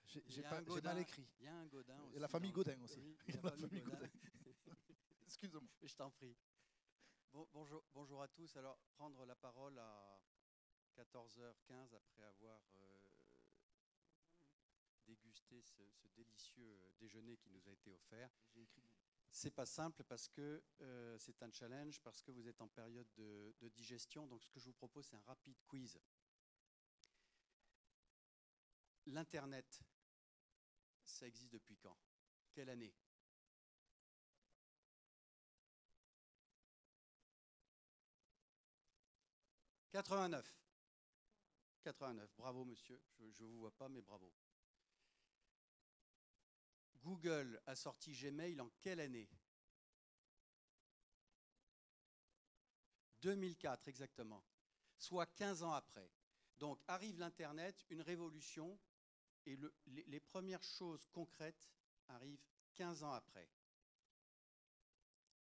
J'ai mal écrit. Il y a un Godin aussi. Et la famille Godin aussi. Oui, Il y a la famille Godin. Excuse-moi. Je t'en prie. Bonjour à tous. Alors, prendre la parole à 14h15 après avoir dégusté ce délicieux déjeuner qui nous a été offert. C'est pas simple parce que c'est un challenge, parce que vous êtes en période de digestion. Donc, ce que je vous propose, c'est un rapide quiz. L'Internet, ça existe depuis quand? Quelle année? « 89. 89. Bravo, monsieur. Je ne vous vois pas, mais bravo. Google a sorti Gmail en quelle année? 2004, exactement. Soit 15 ans après. Donc, arrive l'Internet, une révolution, et les premières choses concrètes arrivent 15 ans après.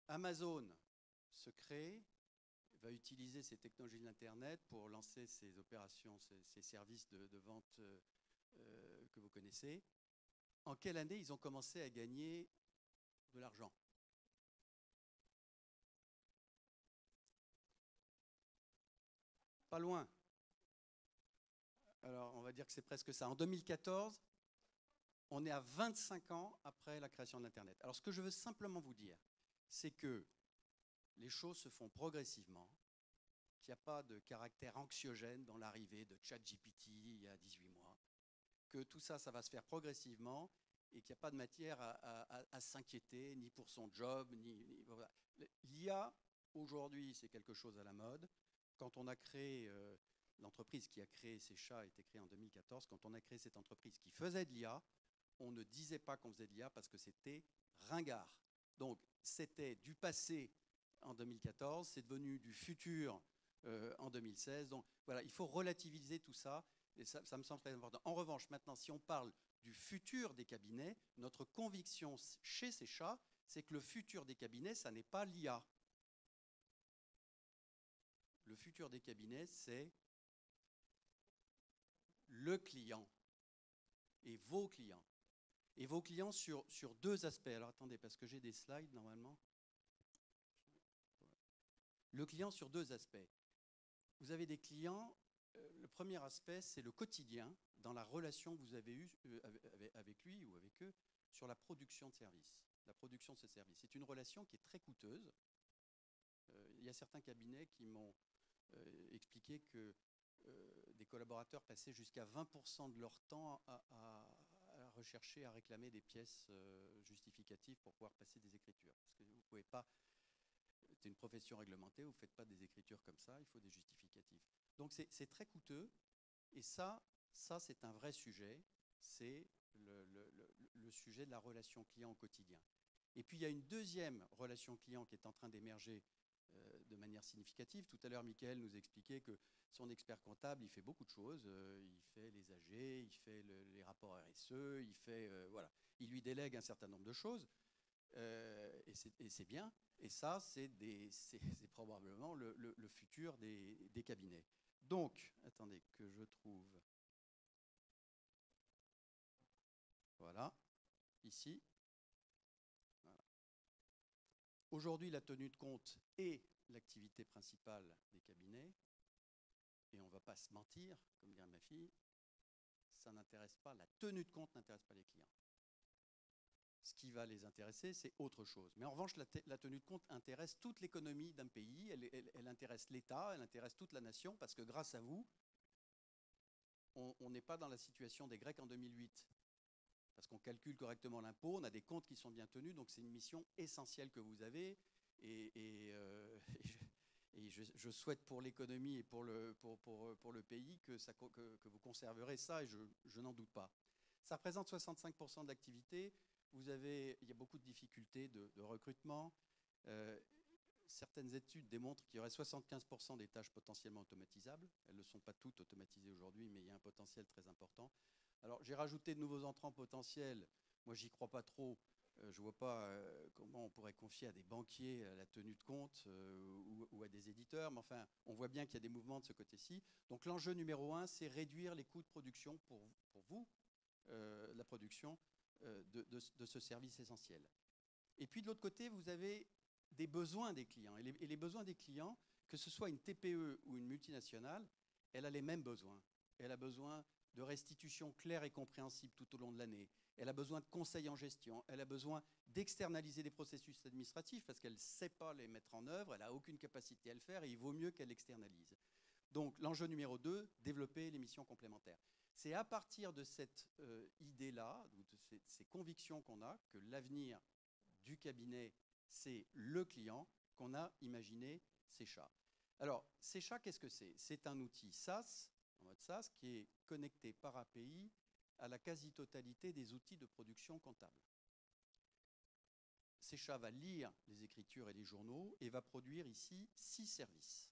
Amazon se crée, va utiliser ces technologies de l'Internet pour lancer ses opérations, ses services de vente que vous connaissez. En quelle année ils ont commencé à gagner de l'argent? Pas loin. Alors, on va dire que c'est presque ça. En 2014, on est à 25 ans après la création de l'Internet. Alors, ce que je veux simplement vous dire, c'est que les choses se font progressivement, qu'il n'y a pas de caractère anxiogène dans l'arrivée de ChatGPT il y a 18 mois, que tout ça, ça va se faire progressivement et qu'il n'y a pas de matière à s'inquiéter, ni pour son job, voilà. L'IA, aujourd'hui, c'est quelque chose à la mode. Quand on a créé, l'entreprise qui a créé ces chats a été créée en 2014, quand on a créé cette entreprise qui faisait de l'IA, on ne disait pas qu'on faisait de l'IA parce que c'était ringard. Donc, c'était du passé en 2014, c'est devenu du futur en 2016. Donc, voilà, il faut relativiser tout ça. Et ça me semble très important. En revanche, maintenant, si on parle du futur des cabinets, notre conviction chez ces chats, c'est que le futur des cabinets, ça n'est pas l'IA. Le futur des cabinets, c'est le client et vos clients. Et vos clients sur deux aspects. Alors attendez, parce que j'ai des slides normalement. Le client sur deux aspects. Vous avez des clients, le premier aspect, c'est le quotidien dans la relation que vous avez eue avec lui ou avec eux sur la production de services, la production de ce service. C'est une relation qui est très coûteuse. Il y a certains cabinets qui m'ont expliqué que des collaborateurs passaient jusqu'à 20% de leur temps à rechercher, à réclamer des pièces justificatives pour pouvoir passer des écritures. Parce que vous ne pouvez pas, c'est une profession réglementée, vous ne faites pas des écritures comme ça, il faut des justificatifs. Donc c'est très coûteux, et ça c'est un vrai sujet, c'est le sujet de la relation client au quotidien. Et puis il y a une deuxième relation client qui est en train d'émerger de manière significative. Tout à l'heure, Michael nous expliquait que son expert comptable, il fait beaucoup de choses. Il fait les AG, il fait les rapports RSE, voilà. Il lui délègue un certain nombre de choses. Et c'est bien. Et ça, c'est probablement le futur des cabinets. Donc, attendez que je trouve. Voilà, ici. Voilà. Aujourd'hui, la tenue de compte est l'activité principale des cabinets. Et on ne va pas se mentir, comme dirait ma fille, ça n'intéresse pas, la tenue de compte n'intéresse pas les clients. Ce qui va les intéresser, c'est autre chose. Mais en revanche, la tenue de compte intéresse toute l'économie d'un pays, elle intéresse l'État, elle intéresse toute la nation, parce que grâce à vous, on n'est pas dans la situation des Grecs en 2008. Parce qu'on calcule correctement l'impôt, on a des comptes qui sont bien tenus, donc c'est une mission essentielle que vous avez. Et je souhaite pour l'économie et pour le pays que vous conserverez ça, et je n'en doute pas. Ça représente 65% de l'activité. Il y a beaucoup de difficultés de recrutement. Certaines études démontrent qu'il y aurait 75% des tâches potentiellement automatisables. Elles ne sont pas toutes automatisées aujourd'hui, mais il y a un potentiel très important. Alors, j'ai rajouté de nouveaux entrants potentiels. Moi, j'y crois pas trop. Je ne vois pas comment on pourrait confier à des banquiers la tenue de compte ou à des éditeurs. Mais enfin, on voit bien qu'il y a des mouvements de ce côté-ci. Donc, l'enjeu numéro 1, c'est réduire les coûts de production pour vous, la production de ce service essentiel. Et puis de l'autre côté, vous avez des besoins des clients. Et les besoins des clients, que ce soit une TPE ou une multinationale, elle a les mêmes besoins. Elle a besoin de restitution claire et compréhensible tout au long de l'année. Elle a besoin de conseils en gestion. Elle a besoin d'externaliser des processus administratifs parce qu'elle ne sait pas les mettre en œuvre. Elle n'a aucune capacité à le faire et il vaut mieux qu'elle l'externalise. Donc l'enjeu numéro 2, développer les missions complémentaires. C'est à partir de cette idée-là, de ces convictions qu'on a, que l'avenir du cabinet, c'est le client, qu'on a imaginé Secha. Alors, Secha, qu'est-ce que c'est? C'est un outil SaaS, en mode SaaS, qui est connecté par API à la quasi-totalité des outils de production comptable. Secha va lire les écritures et les journaux et va produire ici 6 services.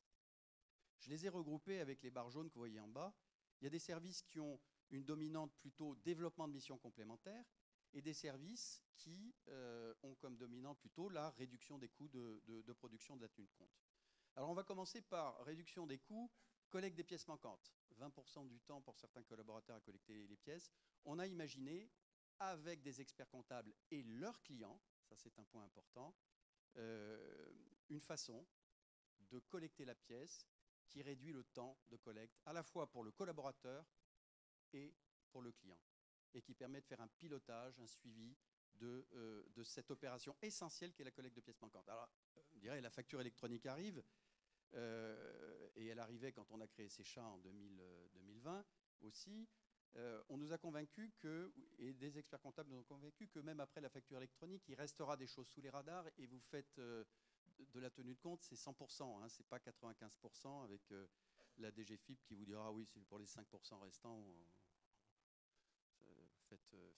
Je les ai regroupés avec les barres jaunes que vous voyez en bas. Il y a des services qui ont une dominante plutôt développement de missions complémentaires et des services qui ont comme dominante plutôt la réduction des coûts de production de la tenue de compte. Alors on va commencer par réduction des coûts, collecte des pièces manquantes. 20% du temps pour certains collaborateurs à collecter les pièces. On a imaginé, avec des experts comptables et leurs clients, ça c'est un point important, une façon de collecter la pièce qui réduit le temps de collecte, à la fois pour le collaborateur et pour le client, et qui permet de faire un pilotage, un suivi de cette opération essentielle qui est la collecte de pièces manquantes. Alors, on dirait la facture électronique arrive, et elle arrivait quand on a créé Secha en 2020 aussi. On nous a convaincus et des experts comptables nous ont convaincus que même après la facture électronique, il restera des choses sous les radars et vous faites de la tenue de compte, c'est 100%, hein, c'est pas 95% avec la DGFiP qui vous dira oui, c'est pour les 5% restants,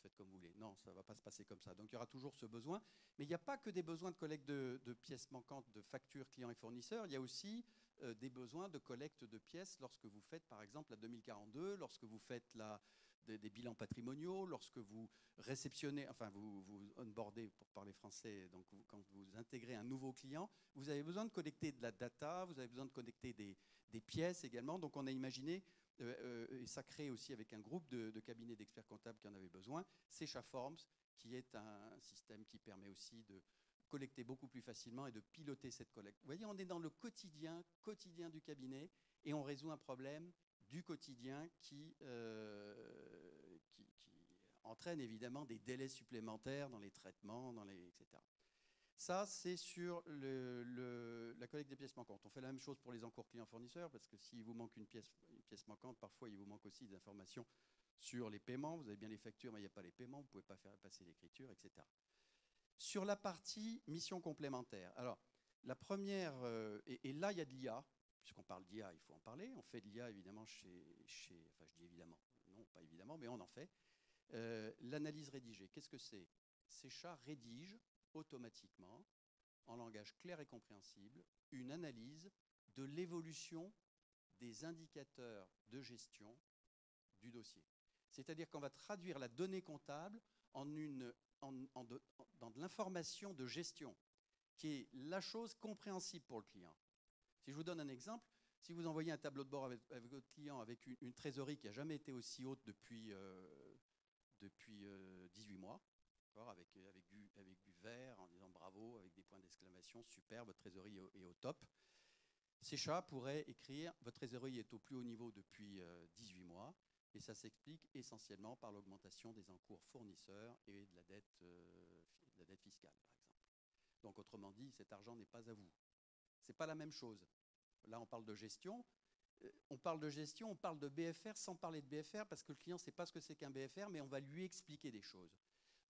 faites comme vous voulez. Non, ça ne va pas se passer comme ça. Donc il y aura toujours ce besoin. Mais il n'y a pas que des besoins de collecte de pièces manquantes de factures clients et fournisseurs, il y a aussi des besoins de collecte de pièces lorsque vous faites par exemple la 2042, lorsque vous faites des bilans patrimoniaux, lorsque vous réceptionnez, enfin vous onboardez pour parler français, donc quand vous intégrez un nouveau client, vous avez besoin de collecter de la data, vous avez besoin de collecter des pièces également. Donc on a imaginé, et ça crée aussi avec un groupe de cabinets d'experts comptables qui en avaient besoin, Secha Forms, qui est un système qui permet aussi de collecter beaucoup plus facilement et de piloter cette collecte. Vous voyez, on est dans le quotidien du cabinet et on résout un problème du quotidien qui entraîne évidemment des délais supplémentaires dans les traitements, etc. Ça, c'est sur la collecte des pièces manquantes. On fait la même chose pour les encours clients-fournisseurs, parce que s'il vous manque une pièce manquante, parfois il vous manque aussi des informations sur les paiements. Vous avez bien les factures, mais il n'y a pas les paiements, vous ne pouvez pas faire passer l'écriture, etc. Sur la partie mission complémentaire, alors la première, et là il y a de l'IA, puisqu'on parle d'IA, il faut en parler. On fait de l'IA évidemment enfin je dis évidemment, non pas évidemment, mais on en fait. L'analyse rédigée, qu'est-ce que c'est? Secha rédige automatiquement, en langage clair et compréhensible, une analyse de l'évolution des indicateurs de gestion du dossier. C'est-à-dire qu'on va traduire la donnée comptable dans de l'information de gestion, qui est la chose compréhensible pour le client. Si je vous donne un exemple, si vous envoyez un tableau de bord avec votre client avec une trésorerie qui n'a jamais été aussi haute depuis 18 mois, avec du vert, en disant bravo, avec des points d'exclamation, super, votre trésorerie est au top. Secha pourrait écrire, votre trésorerie est au plus haut niveau depuis 18 mois, et ça s'explique essentiellement par l'augmentation des encours fournisseurs et de la dette fiscale, par exemple. Donc autrement dit, cet argent n'est pas à vous. Ce n'est pas la même chose. Là, on parle de gestion. On parle de BFR sans parler de BFR parce que le client ne sait pas ce que c'est qu'un BFR, mais on va lui expliquer des choses.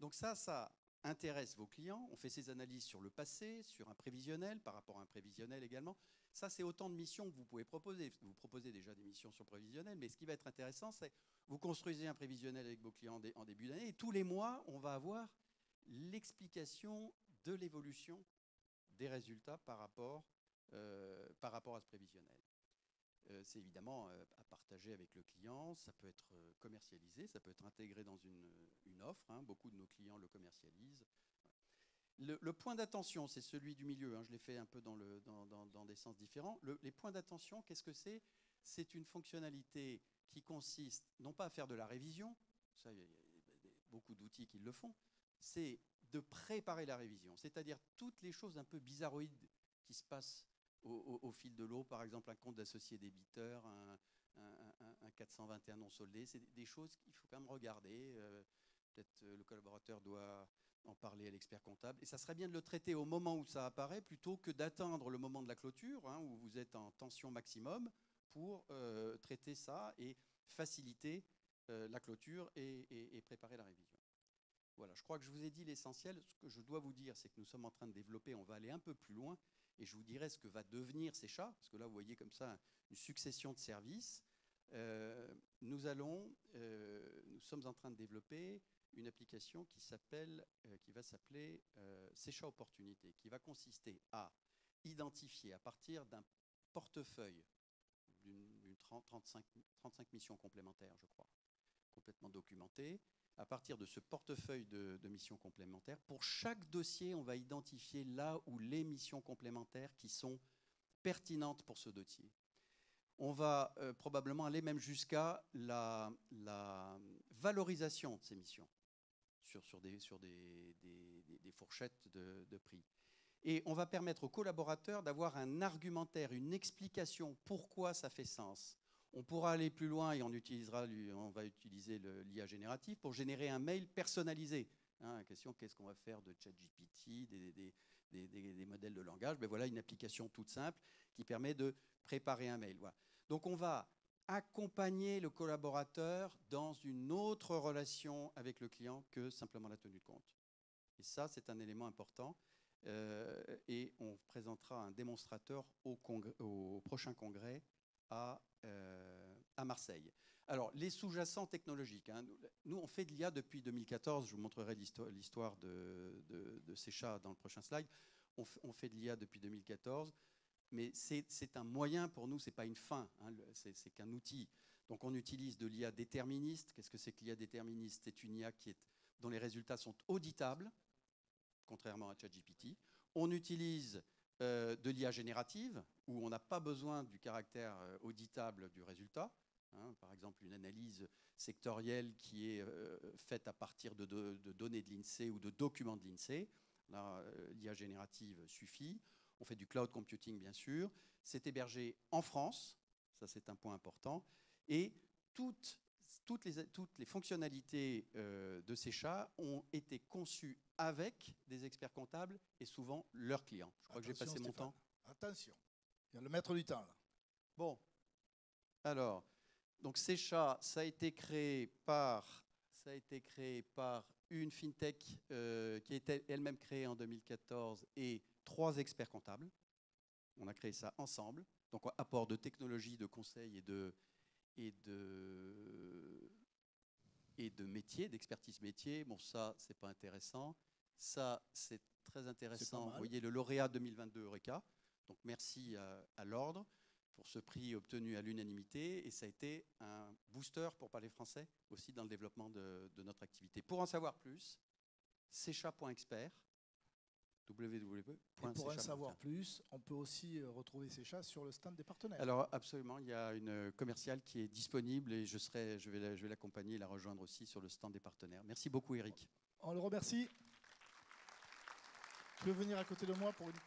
Donc ça intéresse vos clients. On fait ces analyses sur le passé, sur un prévisionnel, par rapport à un prévisionnel également. Ça, c'est autant de missions que vous pouvez proposer. Vous proposez déjà des missions sur prévisionnel, mais ce qui va être intéressant, c'est vous construisez un prévisionnel avec vos clients en début d'année et tous les mois, on va avoir l'explication de l'évolution des résultats par rapport à ce prévisionnel. C'est évidemment à partager avec le client, ça peut être commercialisé, ça peut être intégré dans une offre, hein. Beaucoup de nos clients le commercialisent. Le point d'attention, c'est celui du milieu, hein. Je l'ai fait un peu dans des sens différents. Les points d'attention, qu'est-ce que c'est? C'est une fonctionnalité qui consiste non pas à faire de la révision, ça, il y a beaucoup d'outils qui le font, c'est de préparer la révision, c'est-à-dire toutes les choses un peu bizarroïdes qui se passent au fil de l'eau, par exemple un compte d'associé débiteur, un 421 non soldé, c'est des choses qu'il faut quand même regarder. Peut-être le collaborateur doit en parler à l'expert comptable. Et ça serait bien de le traiter au moment où ça apparaît plutôt que d'attendre le moment de la clôture, hein, où vous êtes en tension maximum, pour traiter ça et faciliter la clôture et préparer la révision. Voilà, je crois que je vous ai dit l'essentiel. Ce que je dois vous dire, c'est que nous sommes en train de développer, on va aller un peu plus loin, et je vous dirai ce que va devenir Secha, parce que là, vous voyez comme ça une succession de services. Nous sommes en train de développer une application qui va s'appeler Secha Opportunité, qui va consister à identifier à partir d'un portefeuille d'une 35 missions complémentaires, je crois, complètement documentées. À partir de ce portefeuille de missions complémentaires, pour chaque dossier, on va identifier là où les missions complémentaires qui sont pertinentes pour ce dossier. On va probablement aller même jusqu'à la valorisation de ces missions sur des fourchettes de prix. Et on va permettre aux collaborateurs d'avoir un argumentaire, une explication pourquoi ça fait sens. On pourra aller plus loin et on va utiliser l'IA générative pour générer un mail personnalisé. Hein, la question, qu'est-ce qu'on va faire de ChatGPT, des modèles de langage? Ben voilà une application toute simple qui permet de préparer un mail. Voilà. Donc on va accompagner le collaborateur dans une autre relation avec le client que simplement la tenue de compte. Et ça, c'est un élément important. Et on présentera un démonstrateur au prochain congrès à Marseille. Alors, les sous-jacents technologiques. Hein, nous, on fait de l'IA depuis 2014. Je vous montrerai l'histoire de Secha dans le prochain slide. On fait de l'IA depuis 2014. Mais c'est un moyen pour nous, ce n'est pas une fin, hein, c'est qu'un outil. Donc on utilise de l'IA déterministe. Qu'est-ce que c'est que l'IA déterministe? C'est une IA dont les résultats sont auditables, contrairement à ChatGPT. On utilise de l'IA générative, où on n'a pas besoin du caractère auditable du résultat. Hein, par exemple, une analyse sectorielle qui est faite à partir de données de l'INSEE ou de documents de l'INSEE. Là, l'IA générative suffit. On fait du cloud computing, bien sûr. C'est hébergé en France, ça c'est un point important. Et toutes les fonctionnalités de Secha ont été conçues avec des experts comptables et souvent leurs clients. Je crois que j'ai passé mon temps. Attention, il y a le maître du temps là. Bon, alors, donc Secha, ça a été créé par une fintech qui était elle-même créée en 2014 et 3 experts comptables. On a créé ça ensemble. Donc, apport de technologie, de conseil et de métier, d'expertise métier. Bon, ça, c'est pas intéressant. Ça, c'est très intéressant. Vous voyez, le lauréat 2022 Eureka. Donc, merci à l'Ordre pour ce prix obtenu à l'unanimité. Et ça a été un booster, pour parler français, aussi dans le développement de notre activité. Pour en savoir plus, secha.expert. Et pour en savoir plus, on peut aussi retrouver Secha sur le stand des partenaires. Alors absolument, il y a une commerciale qui est disponible et je vais l'accompagner et la rejoindre aussi sur le stand des partenaires. Merci beaucoup Eric. On le remercie. Tu veux venir à côté de moi pour une